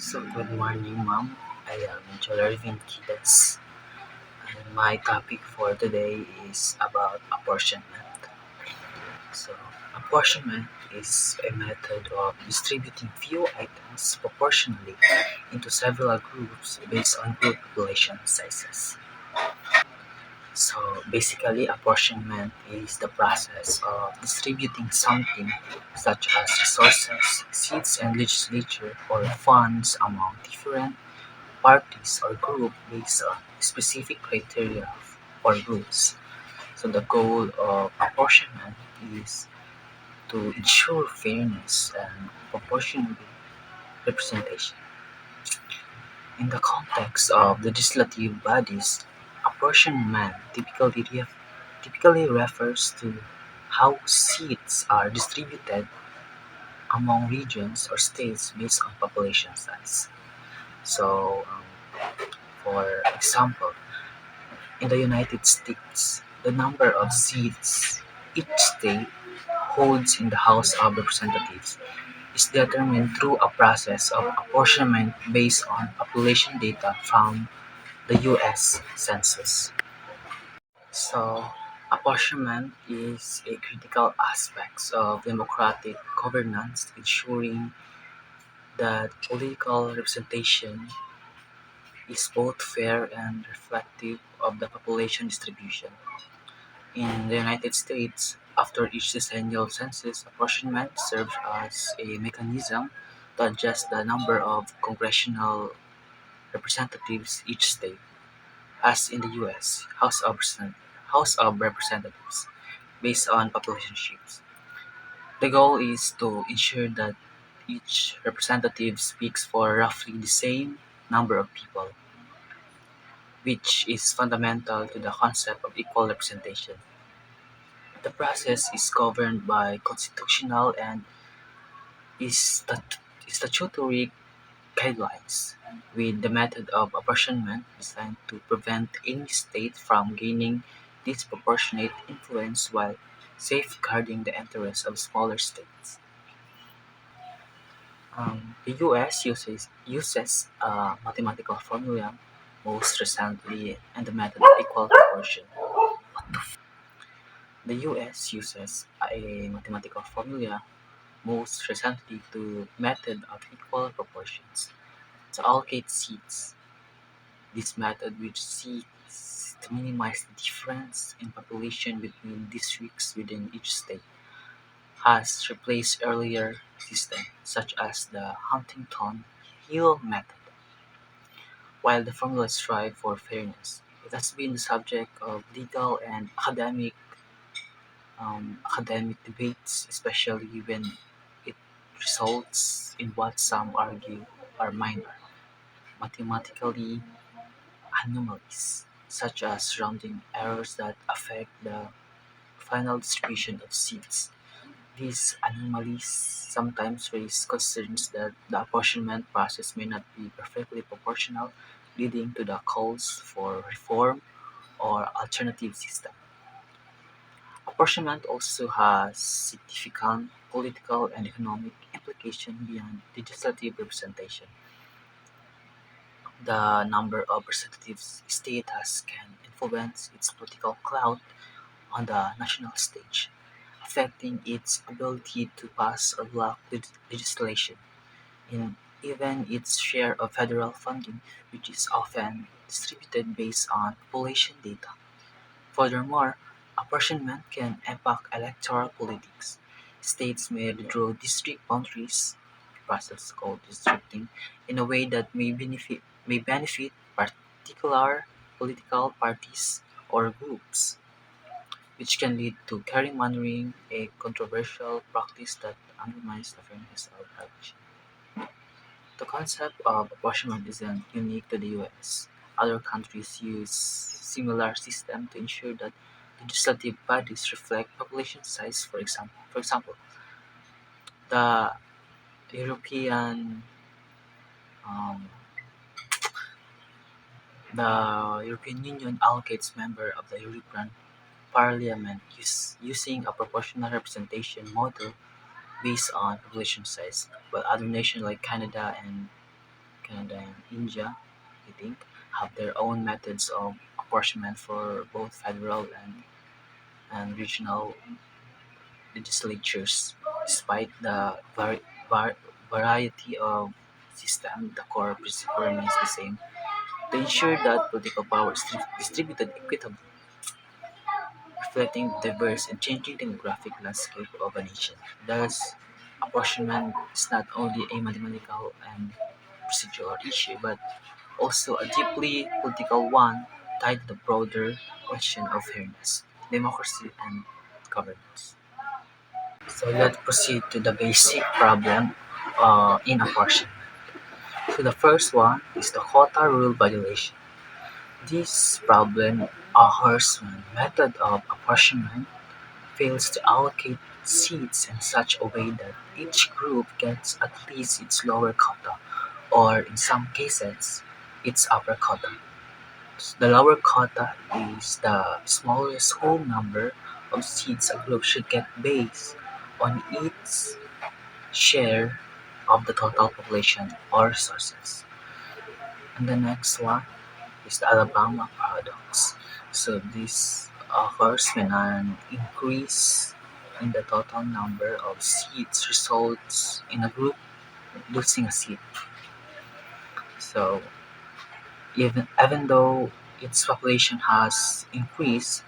So, good morning, ma'am. I am Jolarvin Kides, and my topic for today is about apportionment. So, apportionment is a method of distributing few items proportionally into several groups based on group population sizes. So, basically, apportionment is the process of distributing something such as resources, seats and legislature, or funds among different parties or group based on specific criteria or rules. So the goal of apportionment is to ensure fairness and proportional representation. In the context of legislative bodies, apportionment typically refers to how seats are distributed among regions or states based on population size. So, for example, in the United States, the number of seats each state holds in the House of Representatives is determined through a process of apportionment based on population data from the US Census. So, apportionment is a critical aspect of democratic governance, ensuring that political representation is both fair and reflective of the population distribution. In the United States, after each decennial census, apportionment serves as a mechanism to adjust the number of congressional representatives each state, as in the U.S. House of Representatives, based on population shifts. The goal is to ensure that each representative speaks for roughly the same number of people, which is fundamental to the concept of equal representation. The process is governed by constitutional and statutory guidelines, with the method of apportionment designed to prevent any state from gaining disproportionate influence while safeguarding the interests of smaller states. The U.S. uses a mathematical formula most recently and the method of equal proportion. The U.S. uses a mathematical formula most recently to method of equal proportions to allocate seats. This method, which seeks to minimize the difference in population between districts within each state, has replaced earlier systems such as the Huntington-Hill method. While the formula strive for fairness, it has been the subject of legal and academic debates, especially when it results in what some argue are minor, mathematically anomalies, such as rounding errors that affect the final distribution of seats. These anomalies sometimes raise concerns that the apportionment process may not be perfectly proportional, leading to the calls for reform or alternative system. Apportionment also has significant political and economic implications beyond legislative representation. The number of representatives a state has can influence its political clout on the national stage, affecting its ability to pass or block legislation, and even its share of federal funding, which is often distributed based on population data. Furthermore, apportionment can impact electoral politics. States may redraw district boundaries, process called districting, in a way that may benefit particular political parties or groups, which can lead to gerrymandering, a controversial practice that undermines the fairness of election. The concept of apportionment isn't unique to the US. Other countries use similar systems to ensure that legislative bodies reflect population size. For example, the European um, the European Union allocates members of the European Parliament using a proportional representation model based on population size, while other nations like and India, I think, have their own methods of apportionment for both federal and regional legislatures. Despite the variety of system, the core principle remains the same: to ensure that political power is distributed equitably, reflecting the diverse and changing demographic landscape of a nation. Thus, apportionment is not only a mathematical and procedural issue, but also a deeply political one tied to the broader question of fairness, democracy, and governance. So let's proceed to the basic problem in apportionment. So the first one is the quota rule violation. This problem occurs when method of apportionment fails to allocate seats in such a way that each group gets at least its lower quota, or in some cases, its upper quota. The lower quota is the smallest whole number of seats a group should get based on its share of the total population or resources. And the next one is the Alabama paradox. So this occurs when an increase in the total number of seats results in a group losing a seat. So even though its population has increased,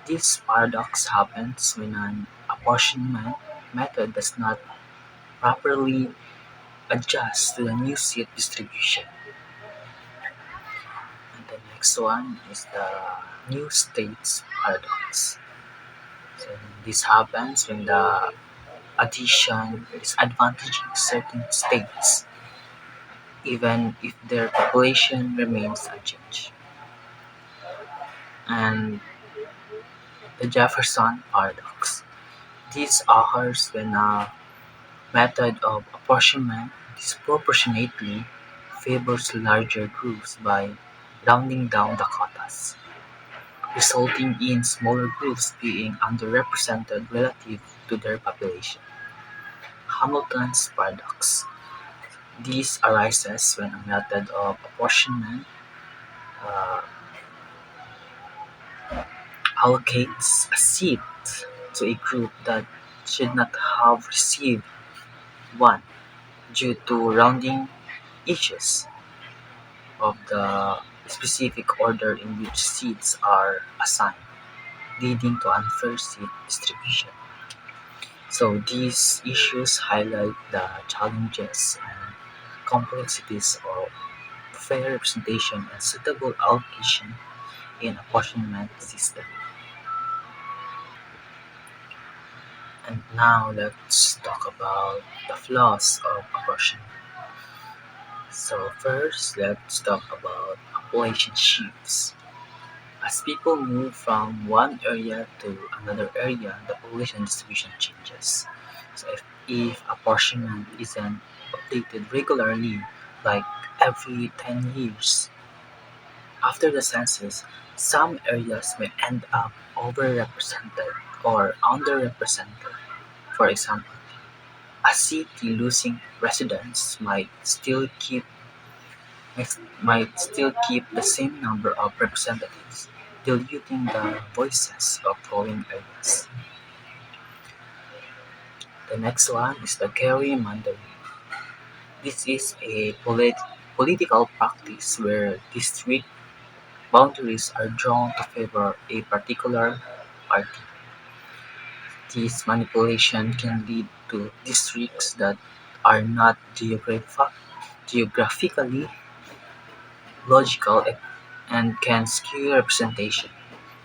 this paradox happens when an apportionment method does not properly adjust to the new seat distribution. And the next one is the new states paradox. So this happens when the addition is advantaging certain states, even if their population remains unchanged. And the Jefferson paradox. This occurs when a method of apportionment disproportionately favors larger groups by rounding down the quotas, resulting in smaller groups being underrepresented relative to their population. Hamilton's paradox. This arises when a method of apportionment uh, allocates a seat to a group that should not have received one due to rounding issues of the specific order in which seats are assigned, leading to unfair seat distribution. So these issues highlight the challenges and complexities of fair representation and suitable allocation in apportionment system. And now let's talk about the flaws of apportionment. So first, let's talk about population shifts. As people move from one area to another area, the population distribution changes. So if apportionment isn't updated regularly, like every 10 years after the census, some areas may end up overrepresented or underrepresented. For example, a city losing residents might still keep the same number of representatives, diluting the voices of growing areas. The next one is the gerrymandering. This is a political practice where district boundaries are drawn to favor a particular party. This manipulation can lead to districts that are not geographically logical and can skew representation,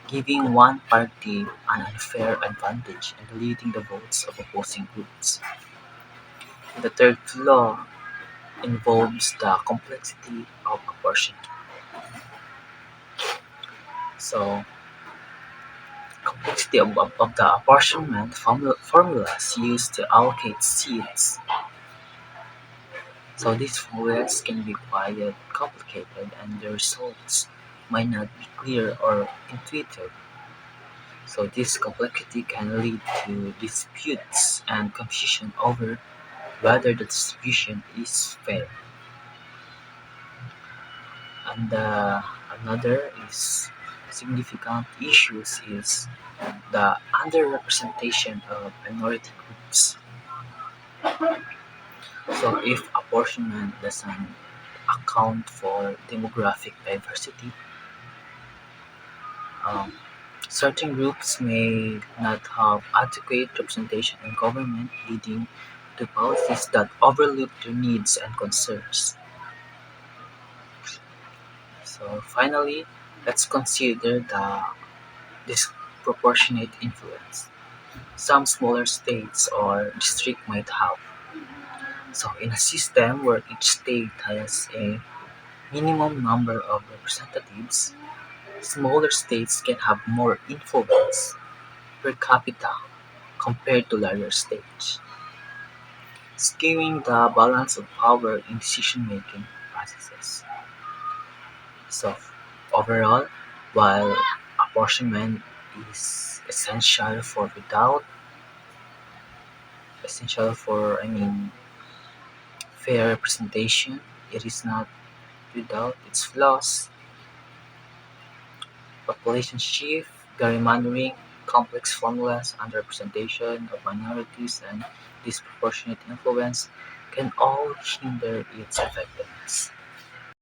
giving one party an unfair advantage and diluting the votes of opposing groups. The third flaw involves the complexity of apportionment. So, complexity of the apportionment formulas used to allocate seats. So these formulas can be quite complicated and the results might not be clear or intuitive. So this complexity can lead to disputes and confusion over whether the distribution is fair. And another is significant issues is the underrepresentation of minority groups. So if apportionment doesn't account for demographic diversity, um, certain groups may not have adequate representation in government, leading to policies that overlook their needs and concerns. So finally, let's consider the disproportionate influence some smaller states or districts might have. So in a system where each state has a minimum number of representatives, smaller states can have more influence per capita compared to larger states, skewing the balance of power in decision-making processes. So overall, while apportionment is essential for fair representation, it is not without its flaws. Population shift, gerrymandering, complex formulas, underrepresentation of minorities, and disproportionate influence can all hinder its effectiveness.